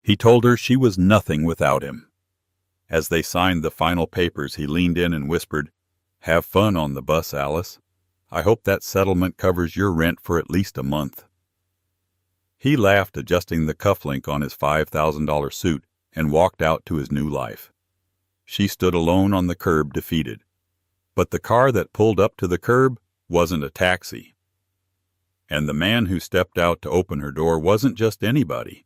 He told her she was nothing without him. As they signed the final papers, he leaned in and whispered, "Have fun on the bus, Alice. I hope that settlement covers your rent for at least a month." He laughed, adjusting the cufflink on his $5,000 suit, and walked out to his new life. She stood alone on the curb, defeated. But the car that pulled up to the curb wasn't a taxi. And the man who stepped out to open her door wasn't just anybody.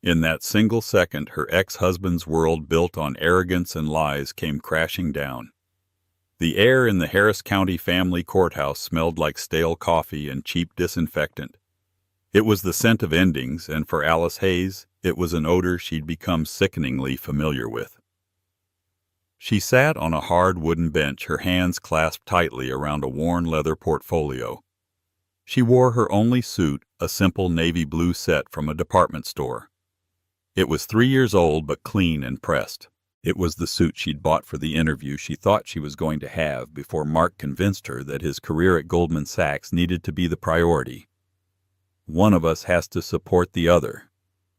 In that single second, her ex-husband's world built on arrogance and lies came crashing down. The air in the Harris County family courthouse smelled like stale coffee and cheap disinfectant. It was the scent of endings, and for Alice Hayes, it was an odor she'd become sickeningly familiar with. She sat on a hard wooden bench, her hands clasped tightly around a worn leather portfolio. She wore her only suit, a simple navy blue set from a department store. It was 3 years old, but clean and pressed. It was the suit she'd bought for the interview she thought she was going to have before Mark convinced her that his career at Goldman Sachs needed to be the priority. "One of us has to support the other,"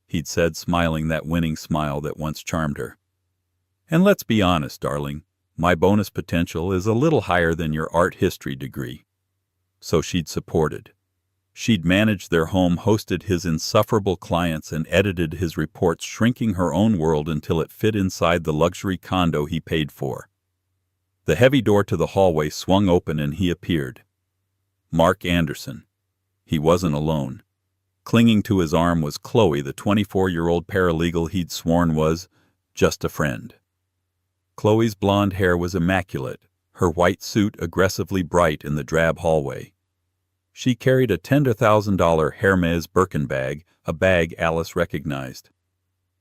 he'd said, smiling that winning smile that once charmed her. "And let's be honest, darling, my bonus potential is a little higher than your art history degree." So she'd supported. She'd managed their home, hosted his insufferable clients, and edited his reports, shrinking her own world until it fit inside the luxury condo he paid for. The heavy door to the hallway swung open and he appeared. Mark Anderson. He wasn't alone. Clinging to his arm was Chloe, the 24-year-old paralegal he'd sworn was just a friend. Chloe's blonde hair was immaculate, her white suit aggressively bright in the drab hallway. She carried a $10,000 Hermes Birkin bag, a bag Alice recognized.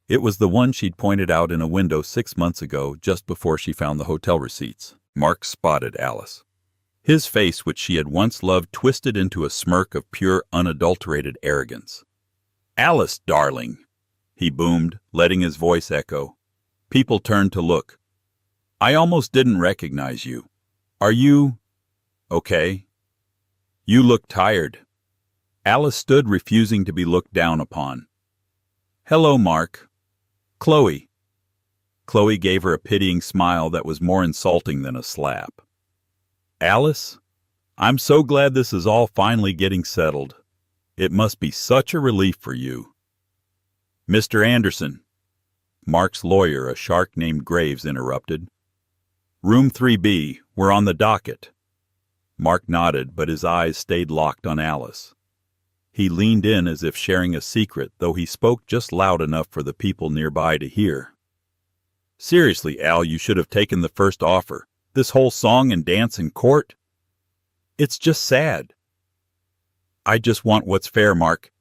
It was the one she'd pointed out in a window 6 months ago, just before she found the hotel receipts. Mark spotted Alice. His face, which she had once loved, twisted into a smirk of pure, unadulterated arrogance. "Alice, darling," he boomed, letting his voice echo. People turned to look. "I almost didn't recognize you. Are you okay? You look tired." Alice stood, refusing to be looked down upon. "Hello, Mark. Chloe." Chloe gave her a pitying smile that was more insulting than a slap. "Alice, I'm so glad this is all finally getting settled. It must be such a relief for you." "Mr. Anderson," Mark's lawyer, a shark named Graves, interrupted. "Room 3B, we're on the docket." Mark nodded, but his eyes stayed locked on Alice. He leaned in as if sharing a secret, though he spoke just loud enough for the people nearby to hear. "Seriously, Al, you should have taken the first offer. This whole song and dance in court? It's just sad." "I just want what's fair, Mark,"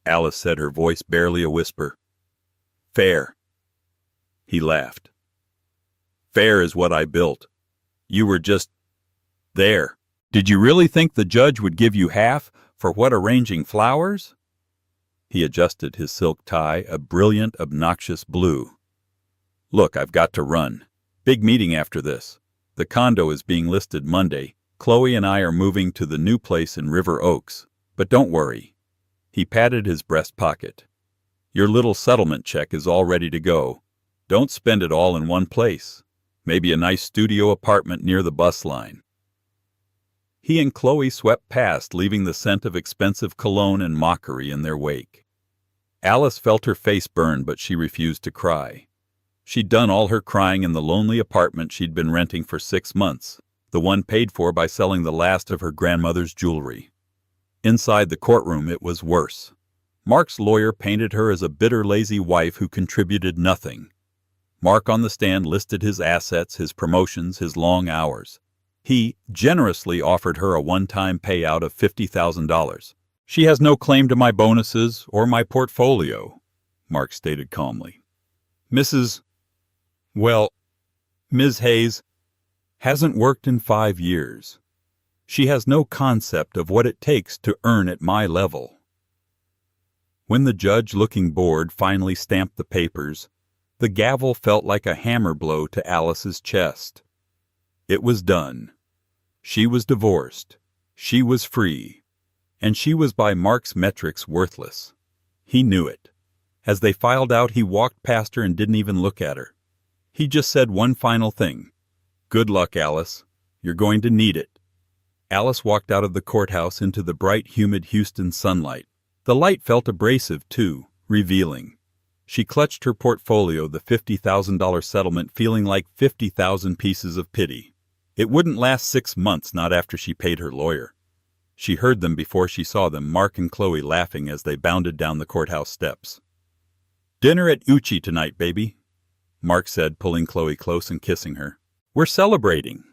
Alice said, her voice barely a whisper. "Fair." He laughed. "Fair is what I built. You were just there. Did you really think the judge would give you half for what, arranging flowers?" He adjusted his silk tie, a brilliant, obnoxious blue. "Look, I've got to run. Big meeting after this. The condo is being listed Monday. Chloe and I are moving to the new place in River Oaks. But don't worry." He patted his breast pocket. "Your little settlement check is all ready to go. Don't spend it all in one place. Maybe a nice studio apartment near the bus line." He and Chloe swept past, leaving the scent of expensive cologne and mockery in their wake. Alice felt her face burn, but she refused to cry. She'd done all her crying in the lonely apartment she'd been renting for 6 months, the one paid for by selling the last of her grandmother's jewelry. Inside the courtroom, it was worse. Mark's lawyer painted her as a bitter, lazy wife who contributed nothing. Mark on the stand listed his assets, his promotions, his long hours. He generously offered her a one-time payout of $50,000. "She has no claim to my bonuses or my portfolio," Mark stated calmly. Ms. Hayes hasn't worked in 5 years. She has no concept of what it takes to earn at my level." When the judge, looking bored, finally stamped the papers, the gavel felt like a hammer blow to Alice's chest. It was done. She was divorced. She was free. And she was by Mark's metrics worthless. He knew it. As they filed out, he walked past her and didn't even look at her. He just said one final thing. "Good luck, Alice. You're going to need it." Alice walked out of the courthouse into the bright, humid Houston sunlight. The light felt abrasive, too, revealing. She clutched her portfolio, the $50,000 settlement, feeling like 50,000 pieces of pity. It wouldn't last 6 months, not after she paid her lawyer. She heard them before she saw them, Mark and Chloe laughing as they bounded down the courthouse steps. "Dinner at Uchi tonight, baby," Mark said, pulling Chloe close and kissing her. "We're celebrating."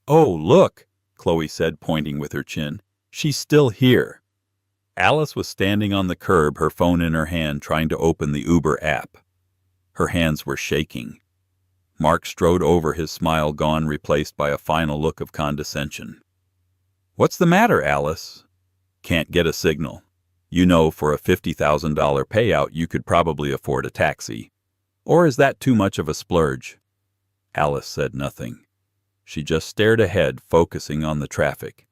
"Oh, look," Chloe said, pointing with her chin. "She's still here." Alice was standing on the curb, her phone in her hand, trying to open the Uber app. Her hands were shaking. Mark strode over, his smile gone, replaced by a final look of condescension. "What's the matter, Alice?" "Can't get a signal. You know, for a $50,000 payout, you could probably afford a taxi. Or is that too much of a splurge?" Alice said nothing. She just stared ahead, focusing on the traffic.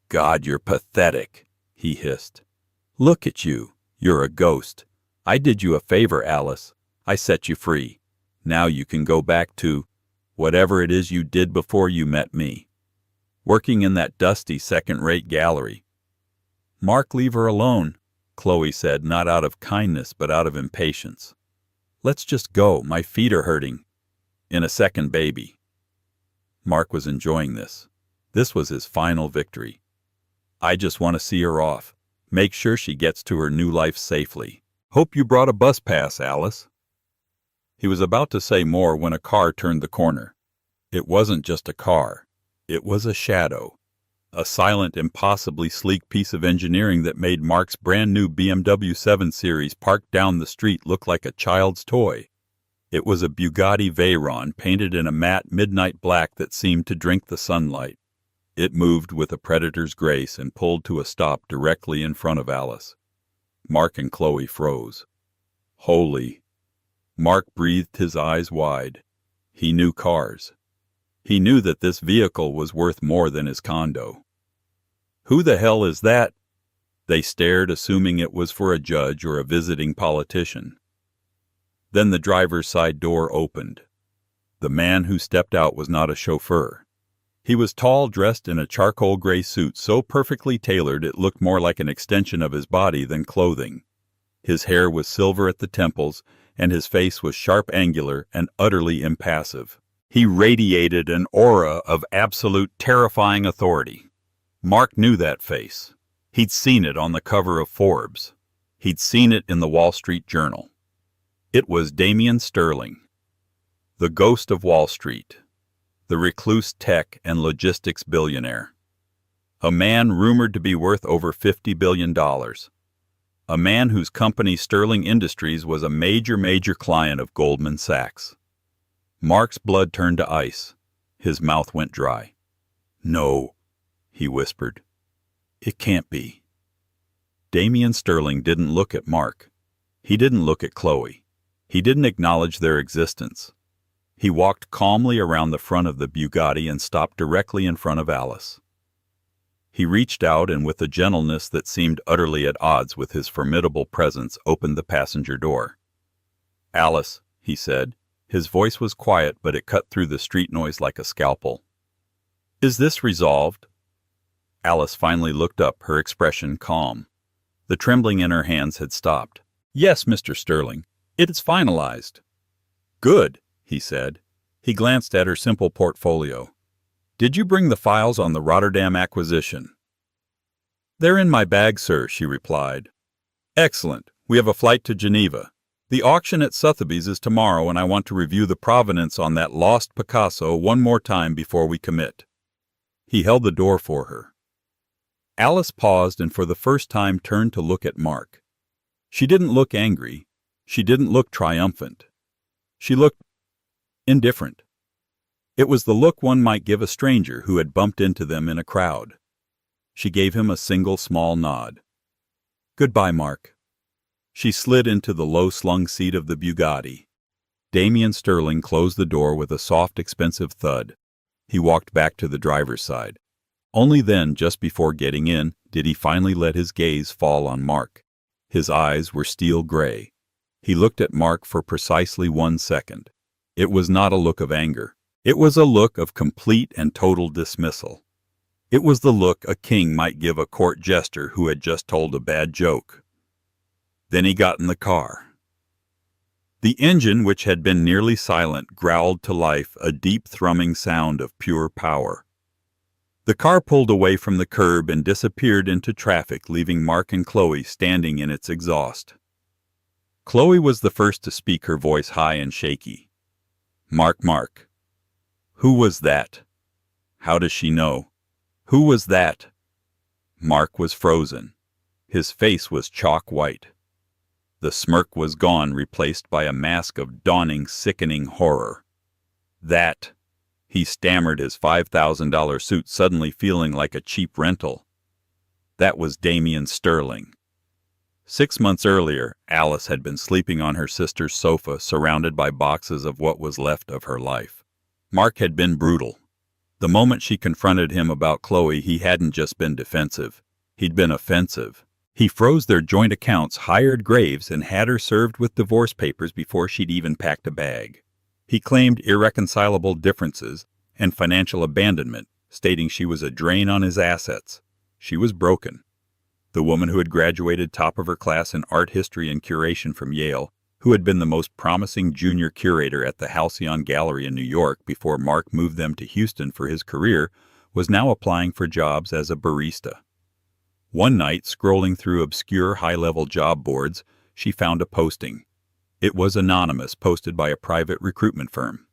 "God, you're pathetic," he hissed. "Look at you. You're a ghost. I did you a favor, Alice. I set you free. Now you can go back to whatever it is you did before you met me. Working in that dusty second-rate gallery." "Mark, leave her alone," Chloe said, not out of kindness but out of impatience. "Let's just go. My feet are hurting." "In a second, baby." Mark was enjoying this. This was his final victory. "I just want to see her off. Make sure she gets to her new life safely. Hope you brought a bus pass, Alice." He was about to say more when a car turned the corner. It wasn't just a car. It was a shadow. A silent, impossibly sleek piece of engineering that made Mark's brand-new BMW 7 Series parked down the street look like a child's toy. It was a Bugatti Veyron painted in a matte midnight black that seemed to drink the sunlight. It moved with a predator's grace and pulled to a stop directly in front of Alice. Mark and Chloe froze. Holy. Mark breathed, his eyes wide. He knew cars. He knew that this vehicle was worth more than his condo. "Who the hell is that?" They stared, assuming it was for a judge or a visiting politician. Then the driver's side door opened. The man who stepped out was not a chauffeur. He was tall, dressed in a charcoal gray suit so perfectly tailored it looked more like an extension of his body than clothing. His hair was silver at the temples, and his face was sharp, angular, and utterly impassive. He radiated an aura of absolute, terrifying authority. Mark knew that face. He'd seen it on the cover of Forbes. He'd seen it in the Wall Street Journal. It was Damian Sterling, the ghost of Wall Street, the recluse tech and logistics billionaire. A man rumored to be worth over $50 billion. A man whose company Sterling Industries was a major client of Goldman Sachs. Mark's blood turned to ice. His mouth went dry. "No," he whispered. "It can't be." Damian Sterling didn't look at Mark. He didn't look at Chloe. He didn't acknowledge their existence. He walked calmly around the front of the Bugatti and stopped directly in front of Alice. He reached out and, with a gentleness that seemed utterly at odds with his formidable presence, opened the passenger door. "Alice," he said. His voice was quiet, but it cut through the street noise like a scalpel. "Is this resolved?" Alice finally looked up, her expression calm. The trembling in her hands had stopped. "Yes, Mr. Sterling. It is finalized." "Good," he said. He glanced at her simple portfolio. "Did you bring the files on the Rotterdam acquisition?" "They're in my bag, sir," she replied. "Excellent. We have a flight to Geneva. The auction at Sotheby's is tomorrow, and I want to review the provenance on that lost Picasso one more time before we commit." He held the door for her. Alice paused and for the first time turned to look at Mark. She didn't look angry. She didn't look triumphant. She looked indifferent. It was the look one might give a stranger who had bumped into them in a crowd. She gave him a single small nod. "Goodbye, Mark." She slid into the low-slung seat of the Bugatti. Damian Sterling closed the door with a soft, expensive thud. He walked back to the driver's side. Only then, just before getting in, did he finally let his gaze fall on Mark. His eyes were steel gray. He looked at Mark for precisely 1 second. It was not a look of anger. It was a look of complete and total dismissal. It was the look a king might give a court jester who had just told a bad joke. Then he got in the car. The engine, which had been nearly silent, growled to life, a deep thrumming sound of pure power. The car pulled away from the curb and disappeared into traffic, leaving Mark and Chloe standing in its exhaust. Chloe was the first to speak, her voice high and shaky. Mark. Who was that? How does she know? Who was that? Mark was frozen. His face was chalk white. The smirk was gone, replaced by a mask of dawning, sickening horror. That, he stammered, his $5,000 suit suddenly feeling like a cheap rental. That was Damien Sterling. 6 months earlier, Alice had been sleeping on her sister's sofa, surrounded by boxes of what was left of her life. Mark had been brutal. The moment she confronted him about Chloe, he hadn't just been defensive. He'd been offensive. He froze their joint accounts, hired graves, and had her served with divorce papers before she'd even packed a bag. He claimed irreconcilable differences and financial abandonment, stating she was a drain on his assets. She was broken. The woman who had graduated top of her class in art history and curation from Yale, who had been the most promising junior curator at the Halcyon Gallery in New York before Mark moved them to Houston for his career, was now applying for jobs as a barista. One night, scrolling through obscure high-level job boards, she found a posting. It was anonymous, posted by a private recruitment firm.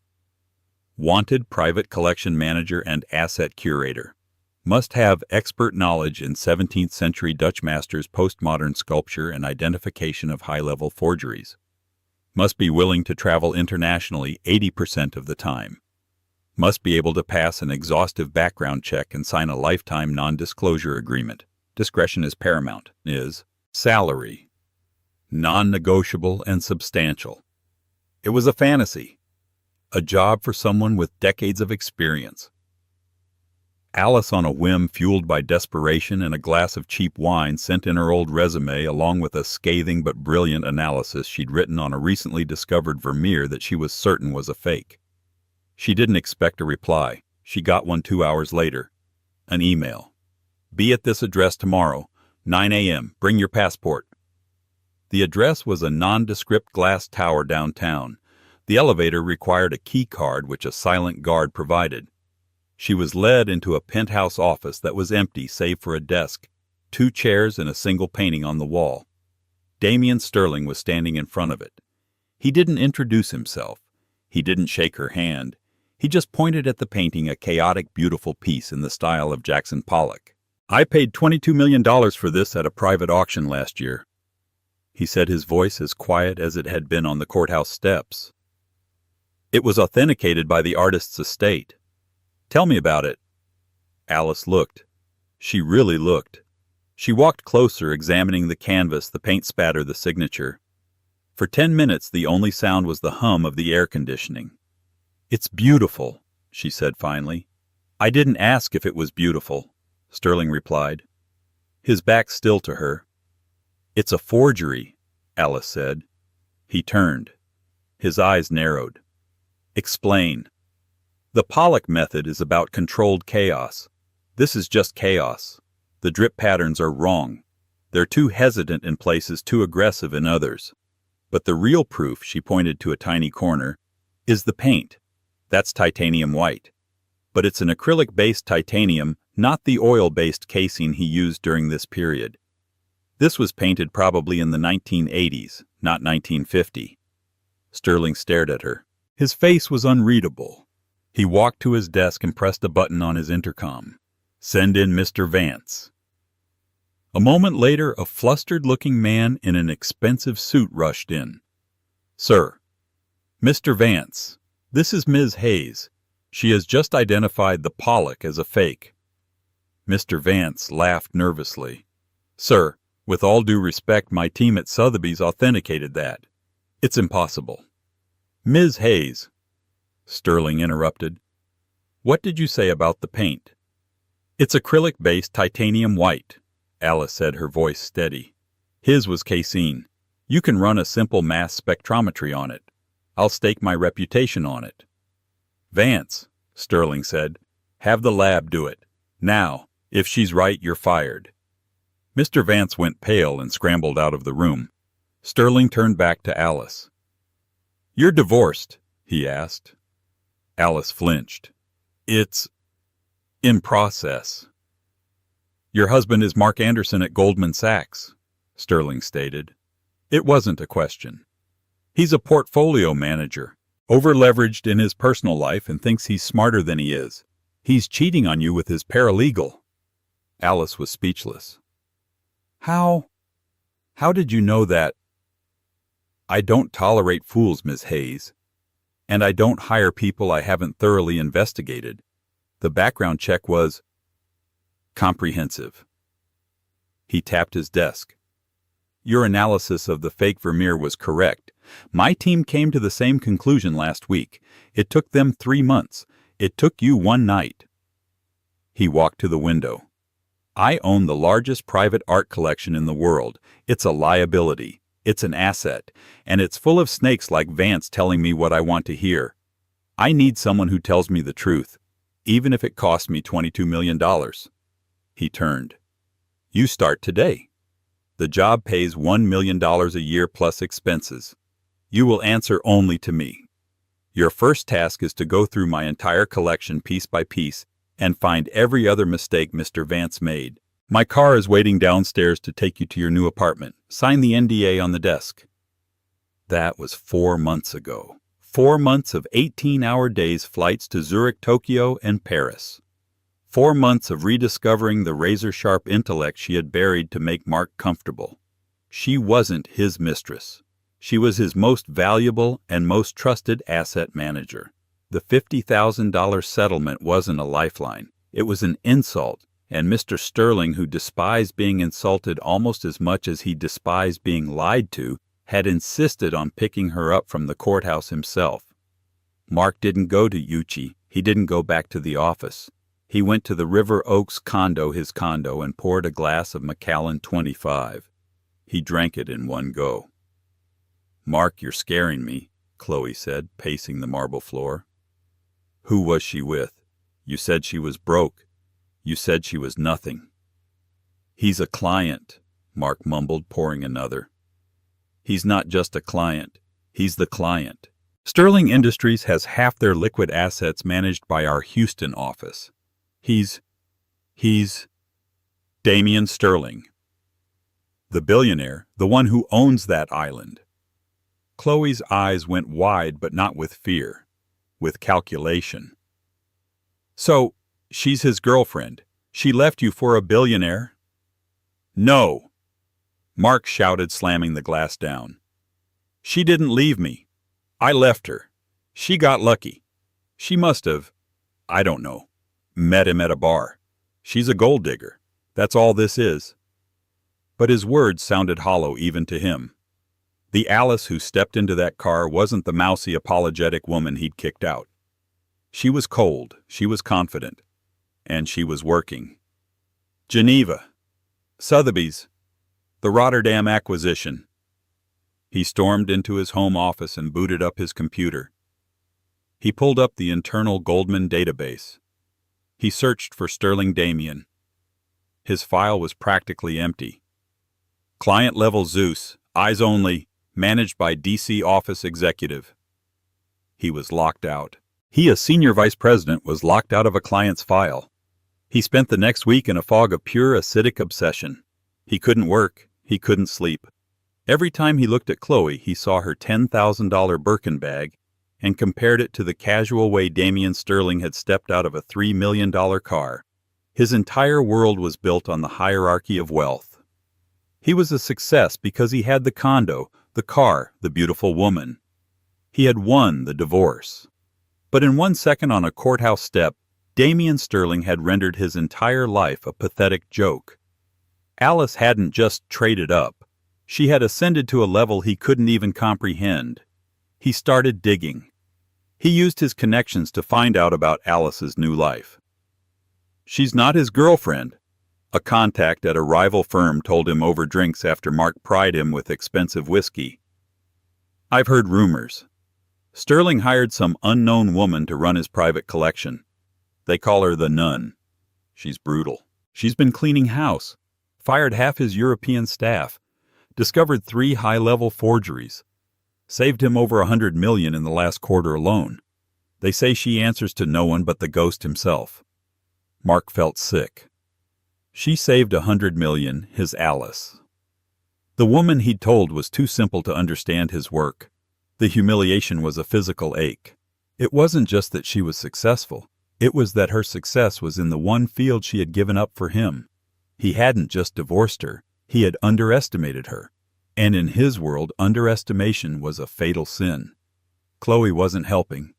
Wanted private collection manager and asset curator. Must have expert knowledge in 17th century Dutch masters, postmodern sculpture, and identification of high-level forgeries. Must be willing to travel internationally 80% of the time. Must be able to pass an exhaustive background check and sign a lifetime non-disclosure agreement. Discretion is paramount. Is salary. Non-negotiable and substantial. It was a fantasy. A job for someone with decades of experience. Alice, on a whim fueled by desperation and a glass of cheap wine, sent in her old resume along with a scathing but brilliant analysis she'd written on a recently discovered Vermeer that she was certain was a fake. She didn't expect a reply. She got one 2 hours later. An email. Be at this address tomorrow, 9 a.m. Bring your passport. The address was a nondescript glass tower downtown. The elevator required a key card which a silent guard provided. She was led into a penthouse office that was empty save for a desk, 2 chairs, and a single painting on the wall. Damien Sterling was standing in front of it. He didn't introduce himself. He didn't shake her hand. He just pointed at the painting, a chaotic, beautiful piece in the style of Jackson Pollock. I paid $22 million for this at a private auction last year. He said, his voice as quiet as it had been on the courthouse steps. It was authenticated by the artist's estate. Tell me about it. Alice looked. She really looked. She walked closer, examining the canvas, the paint spatter, the signature. For 10 minutes, the only sound was the hum of the air conditioning. It's beautiful, she said finally. I didn't ask if it was beautiful, Sterling replied, his back still to her. It's a forgery, Alice said. He turned. His eyes narrowed. Explain. The Pollock method is about controlled chaos. This is just chaos. The drip patterns are wrong. They're too hesitant in places, too aggressive in others. But the real proof, she pointed to a tiny corner, is the paint. That's titanium white. But it's an acrylic-based titanium, not the oil-based casing he used during this period. This was painted probably in the 1980s, not 1950. Sterling stared at her. His face was unreadable. He walked to his desk and pressed a button on his intercom. Send in Mr. Vance. A moment later, a flustered-looking man in an expensive suit rushed in. Sir. Mr. Vance. This is Ms. Hayes. She has just identified the Pollock as a fake. Mr. Vance laughed nervously. Sir, with all due respect, my team at Sotheby's authenticated that. It's impossible. Ms. Hayes, Sterling interrupted. What did you say about the paint? It's acrylic-based titanium white, Alice said, her voice steady. His was casein. You can run a simple mass spectrometry on it. I'll stake my reputation on it." "Vance," Sterling said, "have the lab do it. Now, if she's right, you're fired." Mr. Vance went pale and scrambled out of the room. Sterling turned back to Alice. "You're divorced?" he asked. Alice flinched. "It's in process." "Your husband is Mark Anderson at Goldman Sachs," Sterling stated. It wasn't a question. "He's a portfolio manager, over-leveraged in his personal life and thinks he's smarter than he is. He's cheating on you with his paralegal." Alice was speechless. How did you know that?" "I don't tolerate fools, Miss Hayes. And I don't hire people I haven't thoroughly investigated. The background check was comprehensive." He tapped his desk. "Your analysis of the fake Vermeer was correct. My team came to the same conclusion last week. It took them 3 months. It took you 1 night." He walked to the window. "I own the largest private art collection in the world. It's a liability. It's an asset. And it's full of snakes like Vance telling me what I want to hear. I need someone who tells me the truth, even if it costs me $22 million. He turned. "You start today. The job pays $1 million a year plus expenses. You will answer only to me. Your first task is to go through my entire collection piece by piece and find every other mistake Mr. Vance made. My car is waiting downstairs to take you to your new apartment. Sign the NDA on the desk." That was 4 months ago. 4 months of 18-hour days flights to Zurich, Tokyo, and Paris. 4 months of rediscovering the razor-sharp intellect she had buried to make Mark comfortable. She wasn't his mistress. She was his most valuable and most trusted asset manager. The $50,000 settlement wasn't a lifeline. It was an insult, and Mr. Sterling, who despised being insulted almost as much as he despised being lied to, had insisted on picking her up from the courthouse himself. Mark didn't go to Uchi. He didn't go back to the office. He went to the River Oaks condo, his condo, and poured a glass of Macallan 25. He drank it in one go. "Mark, you're scaring me," Chloe said, pacing the marble floor. "Who was she with? You said she was broke. You said she was nothing." "He's a client," Mark mumbled, pouring another. "He's not just a client. He's the client. Sterling Industries has half their liquid assets managed by our Houston office. He's Damian Sterling. The billionaire, the one who owns that island." Chloe's eyes went wide, but not with fear, with calculation. "So, she's his girlfriend. She left you for a billionaire?" "No!" Mark shouted, slamming the glass down. "She didn't leave me. I left her. She got lucky. She must have, I don't know, met him at a bar. She's a gold digger. That's all this is." But his words sounded hollow even to him. The Alice who stepped into that car wasn't the mousy, apologetic woman he'd kicked out. She was cold, she was confident, and she was working. "Geneva. Sotheby's. The Rotterdam acquisition." He stormed into his home office and booted up his computer. He pulled up the internal Goldman database. He searched for Sterling Damian. His file was practically empty. "Client level Zeus, eyes only, managed by DC office executive." He was locked out. He, a senior vice president, was locked out of a client's file. He spent the next week in a fog of pure acidic obsession. He couldn't work. He couldn't sleep. Every time he looked at Chloe, he saw her $10,000 Birkin bag and compared it to the casual way Damian Sterling had stepped out of a $3 million car. His entire world was built on the hierarchy of wealth. He was a success because he had the condo, the car, the beautiful woman. He had won the divorce. But in 1 second on a courthouse step, Damian Sterling had rendered his entire life a pathetic joke. Alice hadn't just traded up. She had ascended to a level he couldn't even comprehend. He started digging. He used his connections to find out about Alice's new life. "She's not his girlfriend." A contact at a rival firm told him over drinks after Mark pried him with expensive whiskey. I've heard rumors. Sterling hired some unknown woman to run his private collection. They call her the Nun. She's brutal. She's been cleaning house, fired half his European staff, discovered 3 high-level forgeries, saved him over $100 million in the last quarter alone. They say she answers to no one but the ghost himself. Mark felt sick. She saved $100 million, his Alice. The woman he'd told was too simple to understand his work. The humiliation was a physical ache. It wasn't just that she was successful. It was that her success was in the one field she had given up for him. He hadn't just divorced her. He had underestimated her. And in his world, underestimation was a fatal sin. Chloe wasn't helping.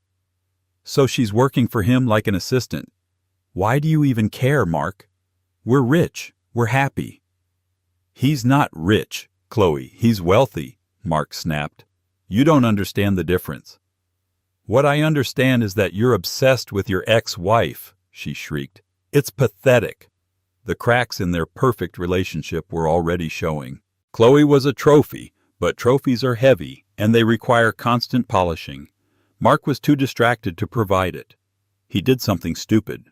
So she's working for him like an assistant. Why do you even care, Mark? We're rich. We're happy. He's not rich, Chloe. He's wealthy, Mark snapped. You don't understand the difference. What I understand is that you're obsessed with your ex-wife, she shrieked. It's pathetic. The cracks in their perfect relationship were already showing. Chloe was a trophy, but trophies are heavy, and they require constant polishing. Mark was too distracted to provide it. He did something stupid.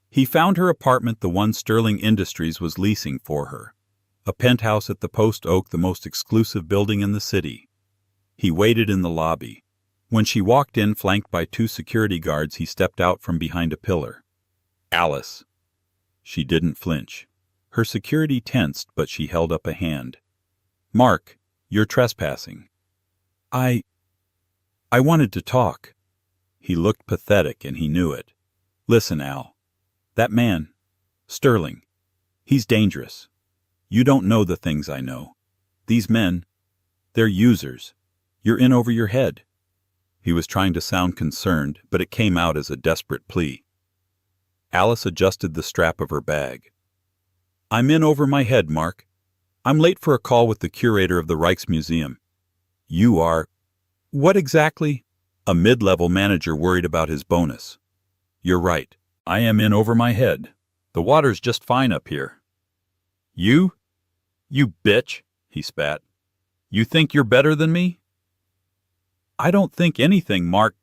He found her apartment the one Sterling Industries was leasing for her. A penthouse at the Post Oak, the most exclusive building in the city. He waited in the lobby. When she walked in, flanked by 2 security guards, he stepped out from behind a pillar. Alice. She didn't flinch. Her security tensed, but she held up a hand. Mark, you're trespassing. I wanted to talk. He looked pathetic, and he knew it. Listen, Al. That man, Sterling, he's dangerous. You don't know the things I know. These men, they're users. You're in over your head. He was trying to sound concerned, but it came out as a desperate plea. Alice adjusted the strap of her bag. I'm in over my head, Mark. I'm late for a call with the curator of the Rijksmuseum. You are... What exactly? A mid-level manager worried about his bonus. You're right. I am in over my head. The water's just fine up here. You? You bitch, he spat. You think you're better than me? I don't think anything, Mark,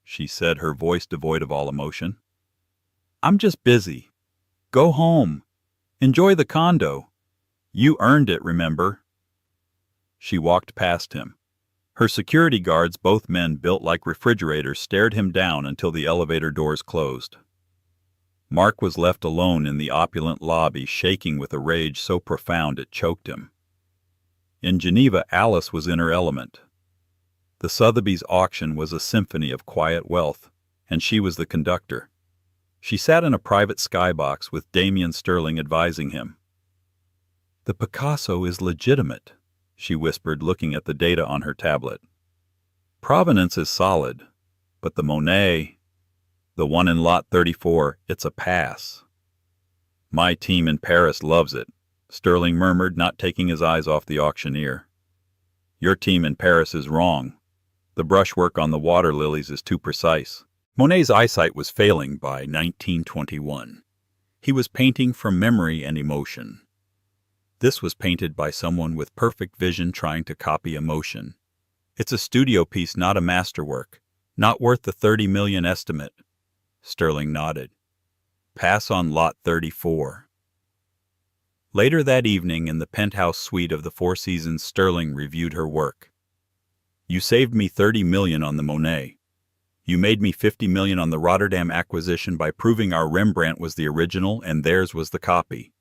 she said, her voice devoid of all emotion. I'm just busy. Go home. Enjoy the condo. You earned it, remember? She walked past him. Her security guards, both men built like refrigerators, stared him down until the elevator doors closed. Mark was left alone in the opulent lobby, shaking with a rage so profound it choked him. In Geneva, Alice was in her element. The Sotheby's auction was a symphony of quiet wealth, and she was the conductor. She sat in a private skybox with Damien Sterling advising him. The Picasso is legitimate, she whispered, looking at the data on her tablet. Provenance is solid, but the Monet, the one in lot 34, it's a pass. My team in Paris loves it, Sterling murmured, not taking his eyes off the auctioneer. Your team in Paris is wrong. The brushwork on the water lilies is too precise. Monet's eyesight was failing by 1921. He was painting from memory and emotion. This was painted by someone with perfect vision trying to copy emotion. It's a studio piece, not a masterwork. Not worth the $30 million estimate. Sterling nodded. Pass on lot 34. Later that evening, in the penthouse suite of the Four Seasons, Sterling reviewed her work. You saved me $30 million on the Monet. You made me $50 million on the Rotterdam acquisition by proving our Rembrandt was the original and theirs was the copy.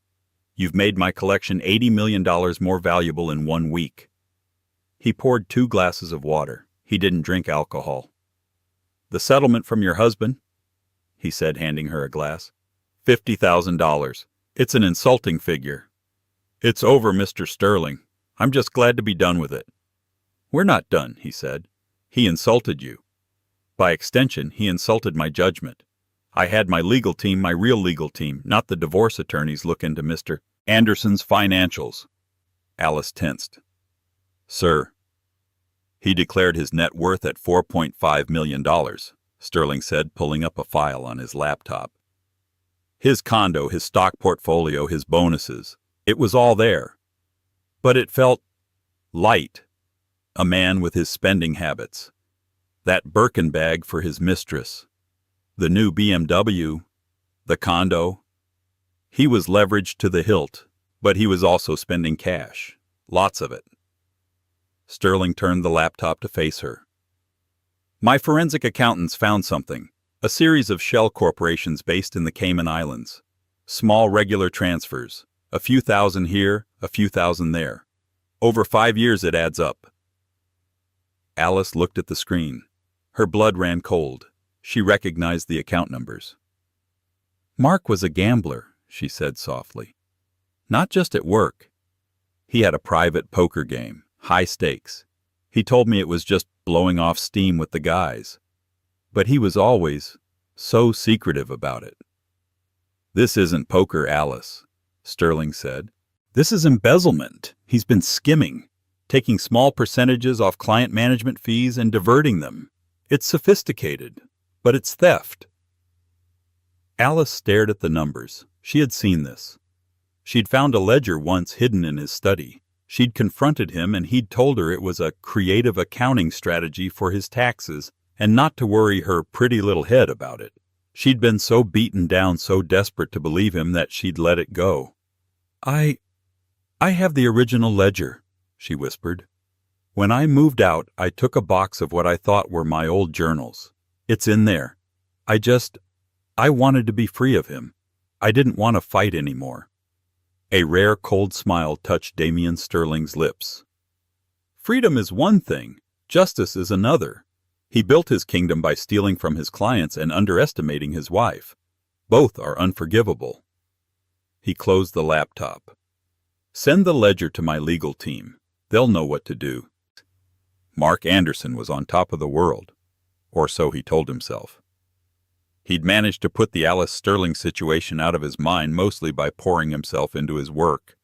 You've made my collection $80 million more valuable in 1 week. He poured 2 glasses of water. He didn't drink alcohol. The settlement from your husband? He said, handing her a glass. $50,000. It's an insulting figure. It's over, Mr. Sterling. I'm just glad to be done with it. We're not done, he said. He insulted you. By extension, he insulted my judgment. I had my legal team, my real legal team, not the divorce attorneys, look into Mr. Anderson's financials. Alice tensed. Sir. He declared his net worth at $4.5 million, Sterling said, pulling up a file on his laptop. His condo, his stock portfolio, his bonuses. It was all there. But it felt light. A man with his spending habits. That Birkin bag for his mistress. The new BMW. The condo. He was leveraged to the hilt, but he was also spending cash. Lots of it. Sterling turned the laptop to face her. My forensic accountants found something. A series of shell corporations based in the Cayman Islands. Small regular transfers. A few thousand here, a few thousand there. Over 5 years it adds up. Alice looked at the screen. Her blood ran cold. She recognized the account numbers. Mark was a gambler, she said softly. Not just at work. He had a private poker game, high stakes. He told me it was just blowing off steam with the guys. But he was always so secretive about it. This isn't poker, Alice, Sterling said. This is embezzlement. He's been skimming, taking small percentages off client management fees and diverting them. It's sophisticated, but it's theft. Alice stared at the numbers. She had seen this. She'd found a ledger once hidden in his study. She'd confronted him and he'd told her it was a creative accounting strategy for his taxes and not to worry her pretty little head about it. She'd been so beaten down, so desperate to believe him that she'd let it go. I have the original ledger, she whispered. When I moved out, I took a box of what I thought were my old journals. It's in there. I wanted to be free of him. I didn't want to fight anymore. A rare cold smile touched Damien Sterling's lips. Freedom is one thing, justice is another. He built his kingdom by stealing from his clients and underestimating his wife. Both are unforgivable. He closed the laptop. Send the ledger to my legal team. They'll know what to do. Mark Anderson was on top of the world, or so he told himself. He'd managed to put the Alice Sterling situation out of his mind mostly by pouring himself into his work.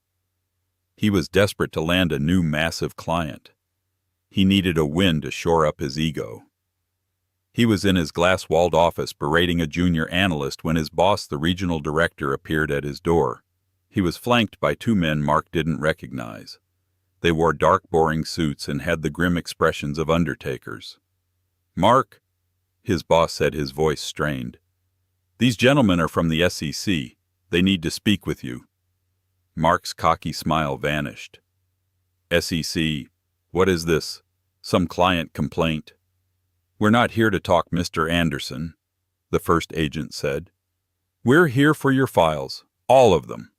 He was desperate to land a new massive client. He needed a win to shore up his ego. He was in his glass-walled office berating a junior analyst when his boss, the regional director, appeared at his door. He was flanked by 2 men Mark didn't recognize. They wore dark, boring suits and had the grim expressions of undertakers. Mark, his boss said, his voice strained. These gentlemen are from the SEC. They need to speak with you. Mark's cocky smile vanished. SEC, what is this? Some client complaint? We're not here to talk, Mr. Anderson, the first agent said. We're here for your files, all of them.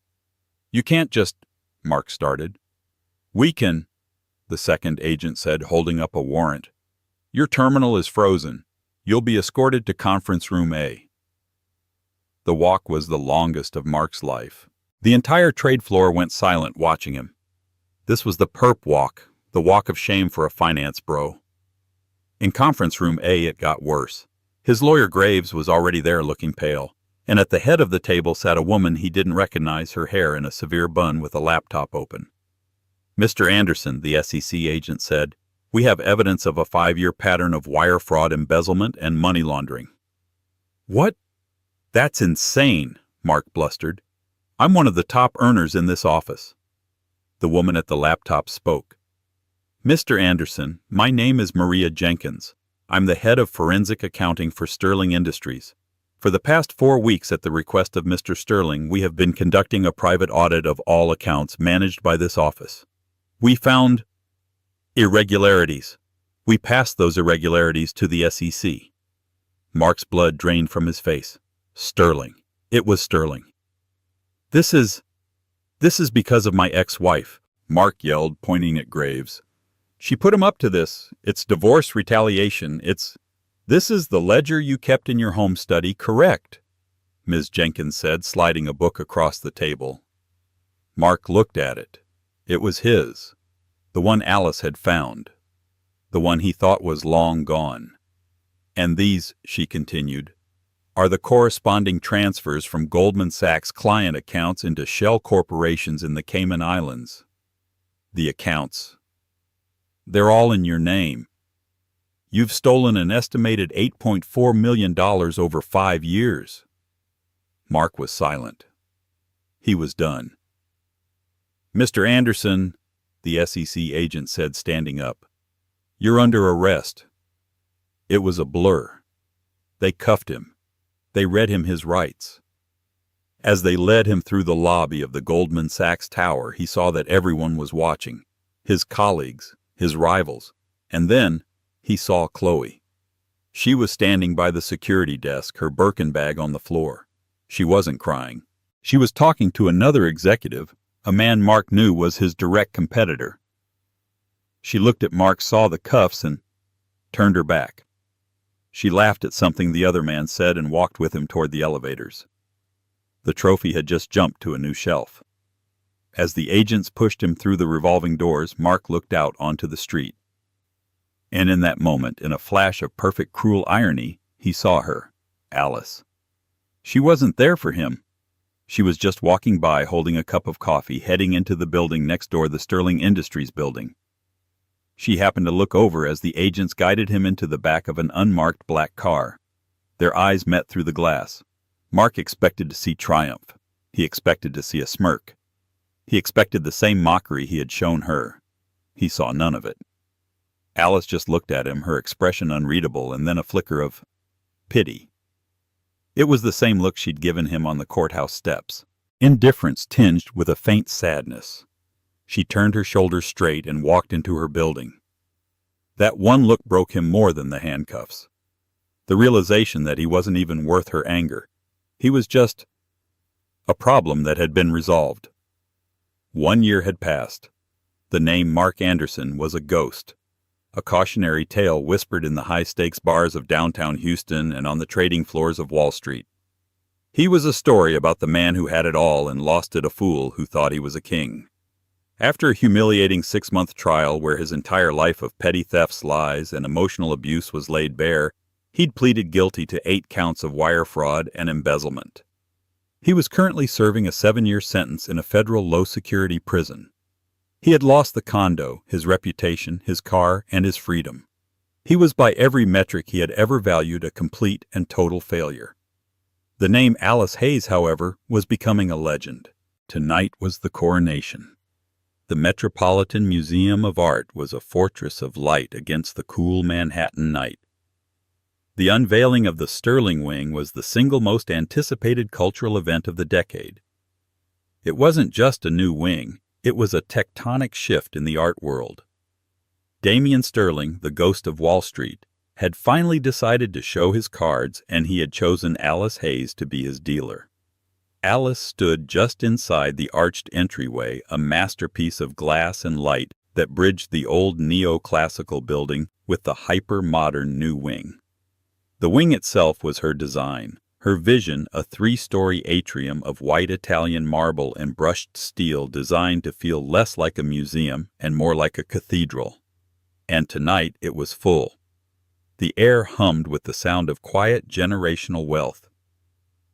You can't just, Mark started. We can, the second agent said, holding up a warrant. Your terminal is frozen. You'll be escorted to conference room A. The walk was the longest of Mark's life. The entire trade floor went silent watching him. This was the perp walk, the walk of shame for a finance bro. In conference room A, it got worse. His lawyer Graves was already there looking pale, and at the head of the table sat a woman he didn't recognize, her hair in a severe bun with a laptop open. Mr. Anderson, the SEC agent said, we have evidence of a 5-year pattern of wire fraud, embezzlement, and money laundering. What? That's insane, Mark blustered. I'm one of the top earners in this office. The woman at the laptop spoke. Mr. Anderson, my name is Maria Jenkins. I'm the head of forensic accounting for Sterling Industries. For the past 4 weeks, at the request of Mr. Sterling, we have been conducting a private audit of all accounts managed by this office. We found irregularities. We passed those irregularities to the SEC. Mark's blood drained from his face. Sterling. It was Sterling. This is because of my ex-wife, Mark yelled, pointing at Graves. She put him up to this. It's divorce retaliation. This is the ledger you kept in your home study, correct? Ms. Jenkins said, sliding a book across the table. Mark looked at it. It was his. The one Alice had found. The one he thought was long gone. And these, she continued, are the corresponding transfers from Goldman Sachs client accounts into shell corporations in the Cayman Islands. The accounts. They're all in your name. You've stolen an estimated $8.4 million over 5 years. Mark was silent. He was done. "Mr. Anderson," the SEC agent said, standing up, "you're under arrest." It was a blur. They cuffed him. They read him his rights. As they led him through the lobby of the Goldman Sachs Tower, he saw that everyone was watching. His colleagues, his rivals, and then he saw Chloe. She was standing by the security desk, her Birkin bag on the floor. She wasn't crying. She was talking to another executive, a man Mark knew was his direct competitor. She looked at Mark, saw the cuffs, and turned her back. She laughed at something the other man said and walked with him toward the elevators. The trophy had just jumped to a new shelf. As the agents pushed him through the revolving doors, Mark looked out onto the street. And in that moment, in a flash of perfect cruel irony, he saw her, Alice. She wasn't there for him. She was just walking by holding a cup of coffee, heading into the building next door, the Sterling Industries building. She happened to look over as the agents guided him into the back of an unmarked black car. Their eyes met through the glass. Mark expected to see triumph. He expected to see a smirk. He expected the same mockery he had shown her. He saw none of it. Alice just looked at him, her expression unreadable, and then a flicker of pity. It was the same look she'd given him on the courthouse steps, indifference tinged with a faint sadness. She turned her shoulders straight and walked into her building. That one look broke him more than the handcuffs. The realization that he wasn't even worth her anger. He was just a problem that had been resolved. 1 year had passed. The name Mark Anderson was a ghost, a cautionary tale whispered in the high-stakes bars of downtown Houston and on the trading floors of Wall Street. He was a story about the man who had it all and lost it, a fool who thought he was a king. After a humiliating 6-month trial where his entire life of petty thefts, lies, and emotional abuse was laid bare, he'd pleaded guilty to 8 counts of wire fraud and embezzlement. He was currently serving a 7-year sentence in a federal low-security prison. He had lost the condo, his reputation, his car, and his freedom. He was by every metric he had ever valued a complete and total failure. The name Alice Hayes, however, was becoming a legend. Tonight was the coronation. The Metropolitan Museum of Art was a fortress of light against the cool Manhattan night. The unveiling of the Sterling Wing was the single most anticipated cultural event of the decade. It wasn't just a new wing, it was a tectonic shift in the art world. Damian Sterling, the ghost of Wall Street, had finally decided to show his cards, and he had chosen Alice Hayes to be his dealer. Alice stood just inside the arched entryway, a masterpiece of glass and light that bridged the old neoclassical building with the hyper-modern new wing. The wing itself was her design, her vision, a 3-story atrium of white Italian marble and brushed steel designed to feel less like a museum and more like a cathedral. And tonight it was full. The air hummed with the sound of quiet generational wealth.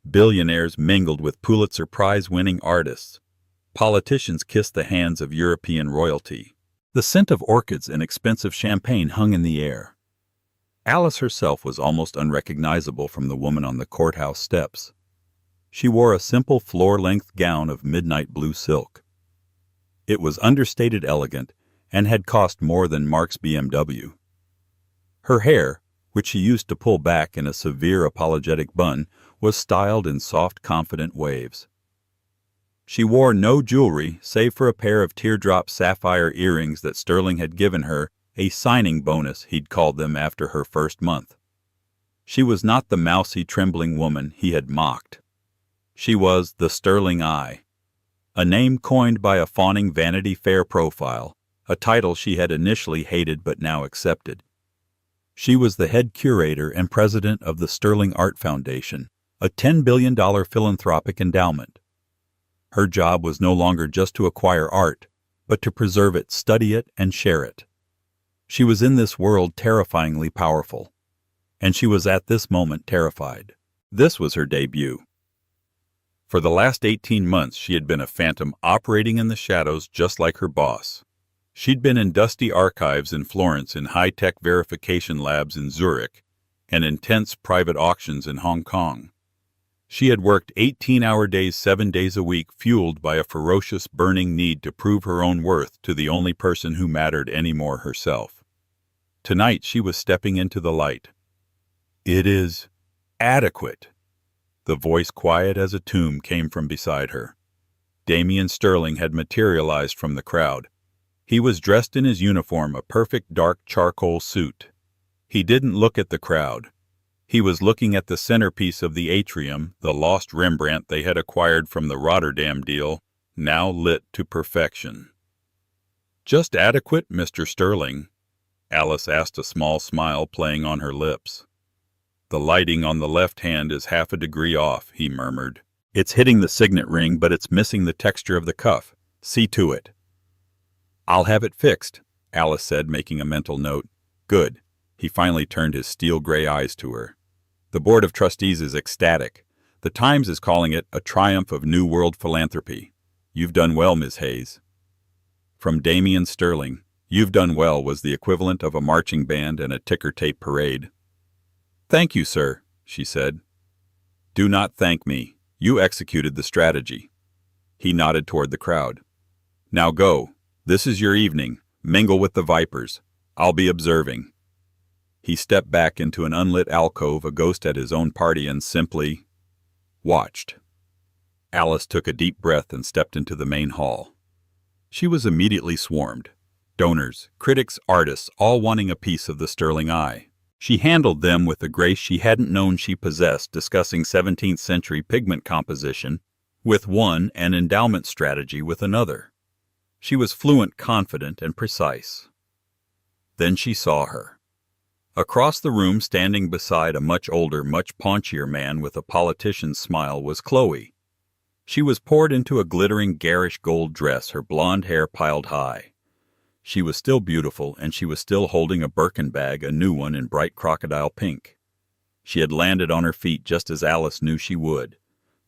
Billionaires mingled with Pulitzer Prize-winning artists. Politicians kissed the hands of European royalty. The scent of orchids and expensive champagne hung in the air. Alice herself was almost unrecognizable from the woman on the courthouse steps. She wore a simple floor-length gown of midnight blue silk. It was understated elegant and had cost more than Mark's BMW. Her hair, which she used to pull back in a severe apologetic bun, was styled in soft, confident waves. She wore no jewelry save for a pair of teardrop sapphire earrings that Sterling had given her, a signing bonus, he'd called them, after her first month. She was not the mousy, trembling woman he had mocked. She was the Sterling Eye, a name coined by a fawning Vanity Fair profile, a title she had initially hated but now accepted. She was the head curator and president of the Sterling Art Foundation, a $10 billion philanthropic endowment. Her job was no longer just to acquire art, but to preserve it, study it, and share it. She was in this world terrifyingly powerful, and she was at this moment terrified. This was her debut. For the last 18 months she had been a phantom operating in the shadows just like her boss. She'd been in dusty archives in Florence, in high-tech verification labs in Zurich, and intense private auctions in Hong Kong. She had worked 18-hour days 7 days a week, fueled by a ferocious, burning need to prove her own worth to the only person who mattered anymore, herself. Tonight she was stepping into the light. "It is adequate." The voice, quiet as a tomb, came from beside her. Damian Sterling had materialized from the crowd. He was dressed in his uniform, a perfect dark charcoal suit. He didn't look at the crowd. He was looking at the centerpiece of the atrium, the lost Rembrandt they had acquired from the Rotterdam deal, now lit to perfection. "Just adequate, Mr. Sterling?" Alice asked, a small smile playing on her lips. "The lighting on the left hand is half a degree off," he murmured. "It's hitting the signet ring, but it's missing the texture of the cuff. See to it." "I'll have it fixed," Alice said, making a mental note. "Good." He finally turned his steel-gray eyes to her. "The Board of Trustees is ecstatic. The Times is calling it a triumph of New World philanthropy. You've done well, Miss Hayes." From Damian Sterling, "You've done well" was the equivalent of a marching band and a ticker-tape parade. "Thank you, sir," she said. "Do not thank me. You executed the strategy." He nodded toward the crowd. "Now go. This is your evening. Mingle with the vipers. I'll be observing." He stepped back into an unlit alcove, a ghost at his own party, and simply watched. Alice took a deep breath and stepped into the main hall. She was immediately swarmed. Donors, critics, artists, all wanting a piece of the Sterling eye. She handled them with a grace she hadn't known she possessed, discussing 17th century pigment composition with one and endowment strategy with another. She was fluent, confident, and precise. Then she saw her. Across the room, standing beside a much older, much paunchier man with a politician's smile, was Chloe. She was poured into a glittering, garish gold dress, her blonde hair piled high. She was still beautiful, and she was still holding a Birkin bag, a new one in bright crocodile pink. She had landed on her feet just as Alice knew she would.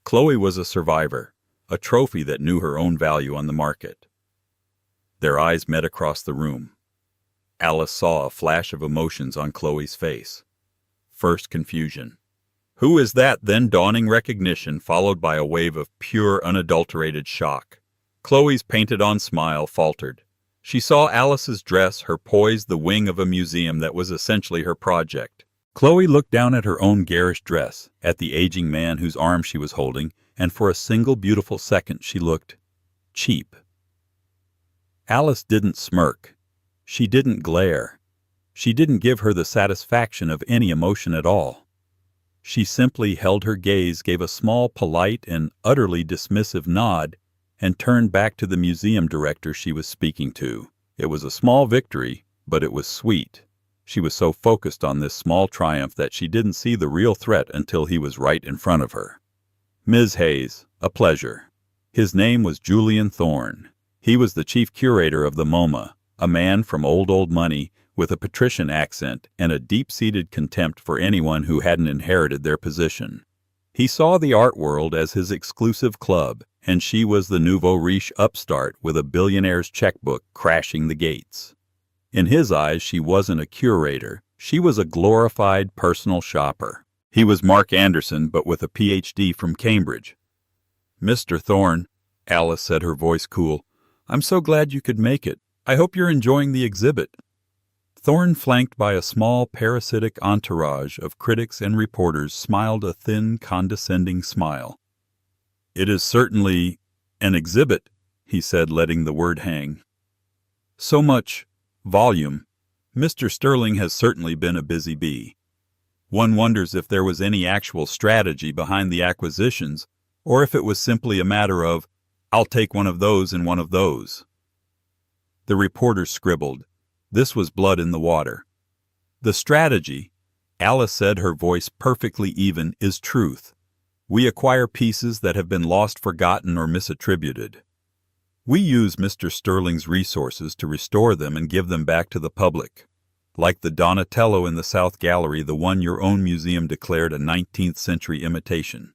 Chloe was a survivor, a trophy that knew her own value on the market. Their eyes met across the room. Alice saw a flash of emotions on Chloe's face. First confusion. "Who is that?" Then dawning recognition, followed by a wave of pure, unadulterated shock. Chloe's painted-on smile faltered. She saw Alice's dress, her poise, the wing of a museum that was essentially her project. Chloe looked down at her own garish dress, at the aging man whose arm she was holding, and for a single beautiful second she looked cheap. Alice didn't smirk. She didn't glare. She didn't give her the satisfaction of any emotion at all. She simply held her gaze, gave a small, polite, and utterly dismissive nod, and turned back to the museum director she was speaking to. It was a small victory, but it was sweet. She was so focused on this small triumph that she didn't see the real threat until he was right in front of her. "Ms. Hayes, a pleasure." His name was Julian Thorne. He was the chief curator of the MoMA, a man from old money with a patrician accent and a deep-seated contempt for anyone who hadn't inherited their position. He saw the art world as his exclusive club, and she was the nouveau riche upstart with a billionaire's checkbook crashing the gates. In his eyes, she wasn't a curator. She was a glorified personal shopper. He was Mark Anderson, but with a Ph.D. from Cambridge. "Mr. Thorne," Alice said, her voice cool, "I'm so glad you could make it. I hope you're enjoying the exhibit." Thorne, flanked by a small parasitic entourage of critics and reporters, smiled a thin, condescending smile. "It is certainly an exhibit," he said, letting the word hang. "So much volume. Mr. Sterling has certainly been a busy bee. One wonders if there was any actual strategy behind the acquisitions, or if it was simply a matter of, 'I'll take one of those and one of those.'" The reporter scribbled. This was blood in the water. "The strategy," Alice said, her voice perfectly even, "is truth. We acquire pieces that have been lost, forgotten, or misattributed. We use Mr. Sterling's resources to restore them and give them back to the public. Like the Donatello in the South Gallery, the one your own museum declared a 19th century imitation."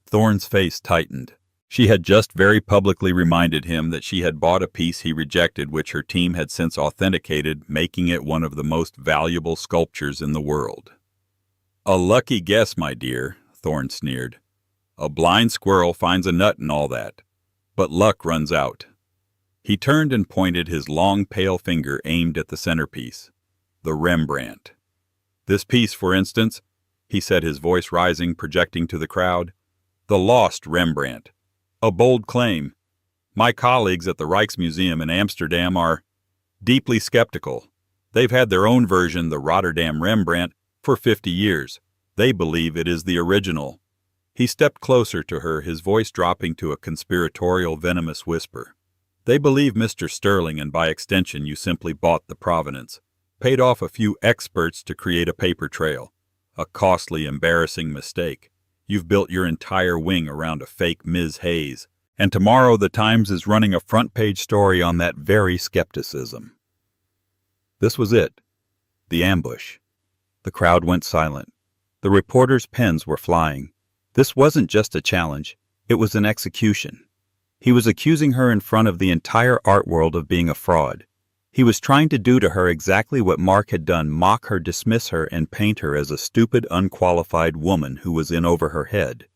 Thorne's face tightened. She had just very publicly reminded him that she had bought a piece he rejected, which her team had since authenticated, making it one of the most valuable sculptures in the world. "A lucky guess, my dear," Thorne sneered. A blind squirrel finds a nut and all that. But luck runs out. He turned and pointed his long, pale finger aimed at the centerpiece, the Rembrandt. This piece, for instance, he said, his voice rising, projecting to the crowd. The lost Rembrandt. A bold claim. My colleagues at the Rijksmuseum in Amsterdam are deeply skeptical. They've had their own version, the Rotterdam Rembrandt, for 50 years. They believe it is the original. He stepped closer to her, his voice dropping to a conspiratorial, venomous whisper. They believe, Mr. Sterling, and by extension you simply bought the provenance, paid off a few experts to create a paper trail. A costly, embarrassing mistake. You've built your entire wing around a fake Ms. Hayes, and tomorrow the Times is running a front-page story on that very skepticism. This was it. The ambush. The crowd went silent. The reporters' pens were flying. This wasn't just a challenge. It was an execution. He was accusing her in front of the entire art world of being a fraud. He was trying to do to her exactly what Mark had done, mock her, dismiss her, and paint her as a stupid, unqualified woman who was in over her head.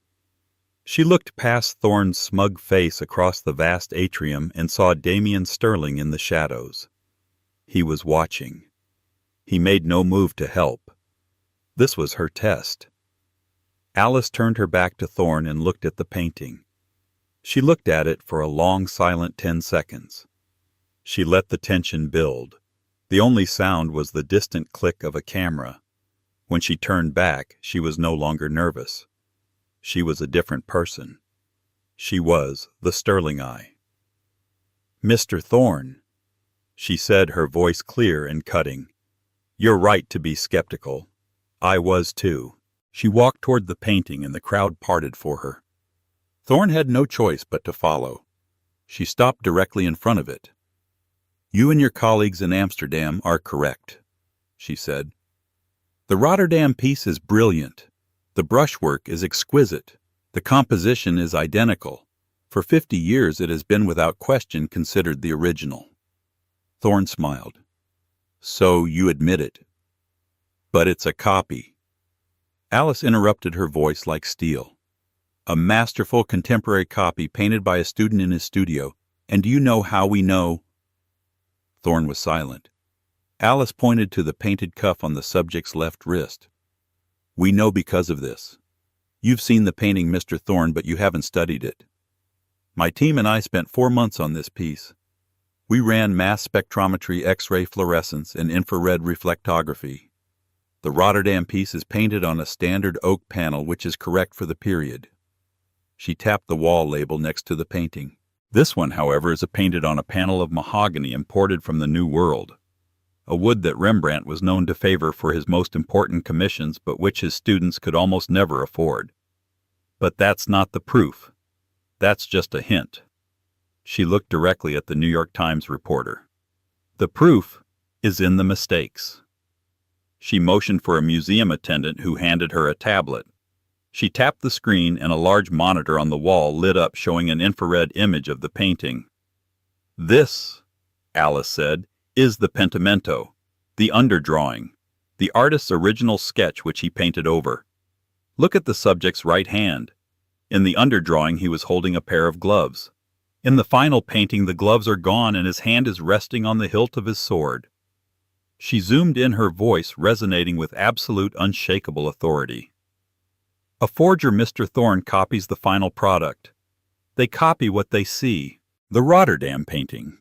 She looked past Thorne's smug face across the vast atrium and saw Damian Sterling in the shadows. He was watching. He made no move to help. This was her test. Alice turned her back to Thorne and looked at the painting. She looked at it for a long, silent 10 seconds. She let the tension build. The only sound was the distant click of a camera. When she turned back, she was no longer nervous. She was a different person. She was the Sterling Eye. Mr. Thorne, she said, her voice clear and cutting. You're right to be skeptical. I was too. She walked toward the painting and the crowd parted for her. Thorne had no choice but to follow. She stopped directly in front of it. You and your colleagues in Amsterdam are correct, she said. The Rotterdam piece is brilliant. The brushwork is exquisite. The composition is identical. For 50 years it has been without question considered the original. Thorne smiled. So you admit it. But it's a copy. Alice interrupted, her voice like steel. A masterful contemporary copy painted by a student in his studio. And do you know how we know? Thorne was silent. Alice pointed to the painted cuff on the subject's left wrist. We know because of this. You've seen the painting, Mr. Thorne, but you haven't studied it. My team and I spent 4 months on this piece. We ran mass spectrometry, X-ray fluorescence, and infrared reflectography. The Rotterdam piece is painted on a standard oak panel, which is correct for the period. She tapped the wall label next to the painting. This one, however, is painted on a panel of mahogany imported from the New World, a wood that Rembrandt was known to favor for his most important commissions, but which his students could almost never afford. But that's not the proof. That's just a hint. She looked directly at the New York Times reporter. The proof is in the mistakes. She motioned for a museum attendant who handed her a tablet. She tapped the screen and a large monitor on the wall lit up, showing an infrared image of the painting. This, Alice said, is the pentimento, the underdrawing, the artist's original sketch which he painted over. Look at the subject's right hand. In the underdrawing he was holding a pair of gloves. In the final painting the gloves are gone and his hand is resting on the hilt of his sword. She zoomed in, her voice resonating with absolute, unshakable authority. A forger, Mr. Thorne, copies the final product. They copy what they see. The Rotterdam painting.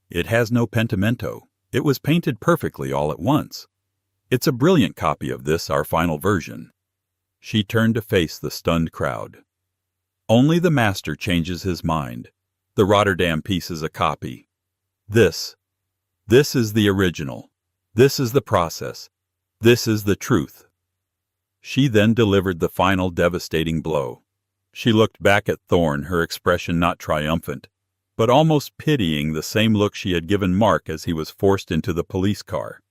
It has no pentimento. It was painted perfectly all at once. It's a brilliant copy of this, our final version. She turned to face the stunned crowd. Only the master changes his mind. The Rotterdam piece is a copy. This is the original. This is the process. This is the truth. She then delivered the final devastating blow. She looked back at Thorne, her expression not triumphant, but almost pitying, the same look she had given Mark as he was forced into the police car.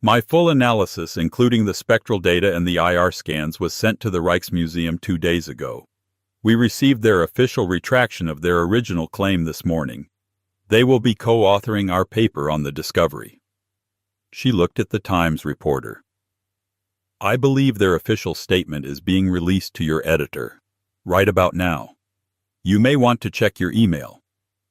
My full analysis, including the spectral data and the IR scans, was sent to the Rijksmuseum 2 days ago. We received their official retraction of their original claim this morning. They will be co-authoring our paper on the discovery. She looked at the Times reporter. I believe their official statement is being released to your editor right about now. You may want to check your email.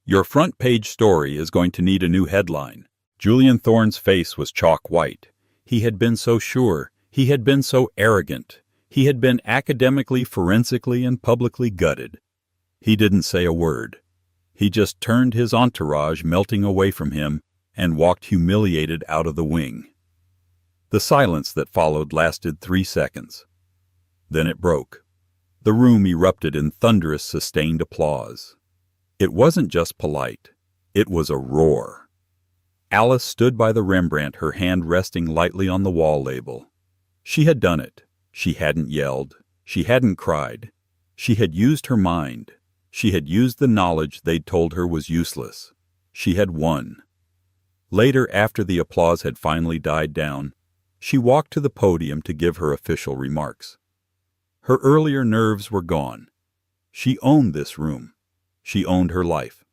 Your front page story is going to need a new headline. Julian Thorne's face was chalk white. He had been so sure. He had been so arrogant. He had been academically, forensically, and publicly gutted. He didn't say a word. He just turned his entourage melting away from him and walked humiliated out of the wing. The silence that followed lasted 3 seconds. Then it broke. The room erupted in thunderous, sustained applause. It wasn't just polite. It was a roar. Alice stood by the Rembrandt, her hand resting lightly on the wall label. She had done it. She hadn't yelled. She hadn't cried. She had used her mind. She had used the knowledge they'd told her was useless. She had won. Later, after the applause had finally died down, she walked to the podium to give her official remarks. Her earlier nerves were gone. She owned this room. She owned her life.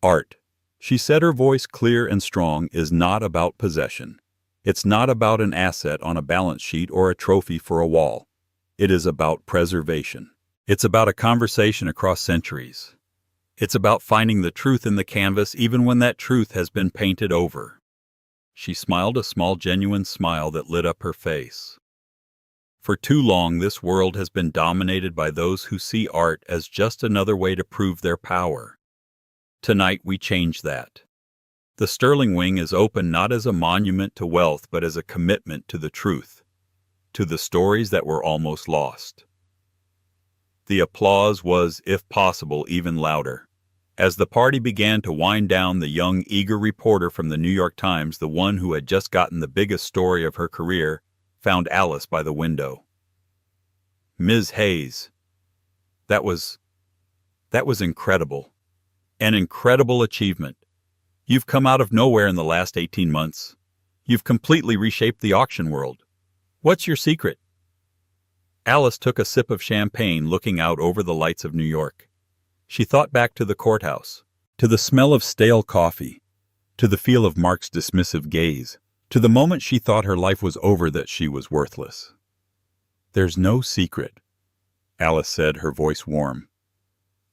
Art, she said, her voice clear and strong, is not about possession. It's not about an asset on a balance sheet or a trophy for a wall. It is about preservation. It's about a conversation across centuries. It's about finding the truth in the canvas even when that truth has been painted over. She smiled a small, genuine smile that lit up her face. For too long, this world has been dominated by those who see art as just another way to prove their power. Tonight, we change that. The Sterling Wing is open not as a monument to wealth, but as a commitment to the truth, to the stories that were almost lost. The applause was, if possible, even louder. As the party began to wind down, the young, eager reporter from the New York Times, the one who had just gotten the biggest story of her career, found Alice by the window. "Ms. Hayes, that was incredible. An incredible achievement. You've come out of nowhere in the last 18 months. You've completely reshaped the auction world. What's your secret?" Alice took a sip of champagne, looking out over the lights of New York. She thought back to the courthouse, to the smell of stale coffee, to the feel of Mark's dismissive gaze, to the moment she thought her life was over, that she was worthless. "There's no secret," Alice said, her voice warm.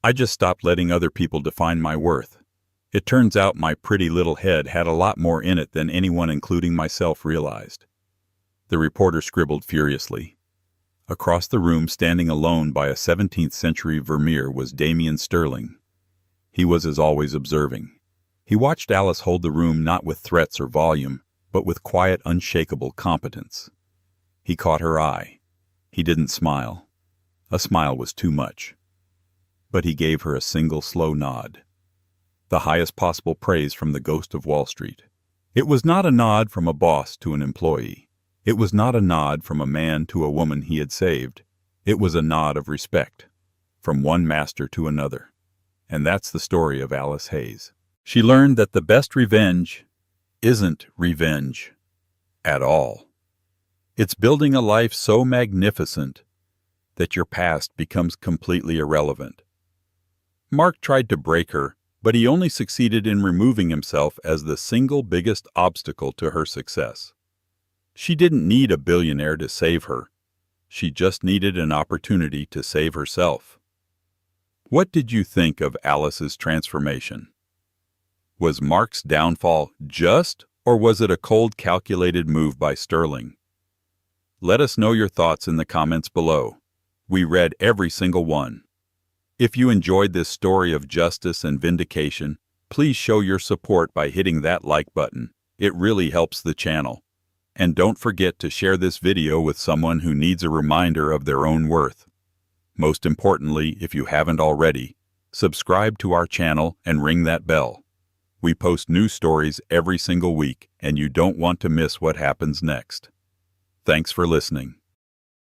"I just stopped letting other people define my worth. It turns out my pretty little head had a lot more in it than anyone, including myself, realized." The reporter scribbled furiously. Across the room, standing alone by a 17th-century Vermeer, was Damien Sterling. He was, as always, observing. He watched Alice hold the room not with threats or volume, but with quiet, unshakable competence. He caught her eye. He didn't smile. A smile was too much. But he gave her a single slow nod. The highest possible praise from the ghost of Wall Street. It was not a nod from a boss to an employee. It was not a nod from a man to a woman he had saved. It was a nod of respect, from one master to another. And that's the story of Alice Hayes. She learned that the best revenge isn't revenge at all. It's building a life so magnificent that your past becomes completely irrelevant. Mark tried to break her, but he only succeeded in removing himself as the single biggest obstacle to her success. She didn't need a billionaire to save her. She just needed an opportunity to save herself. What did you think of Alice's transformation? Was Mark's downfall just, or was it a cold, calculated move by Sterling? Let us know your thoughts in the comments below. We read every single one. If you enjoyed this story of justice and vindication, please show your support by hitting that like button. It really helps the channel. And don't forget to share this video with someone who needs a reminder of their own worth. Most importantly, if you haven't already, subscribe to our channel and ring that bell. We post new stories every single week, and you don't want to miss what happens next. Thanks for listening.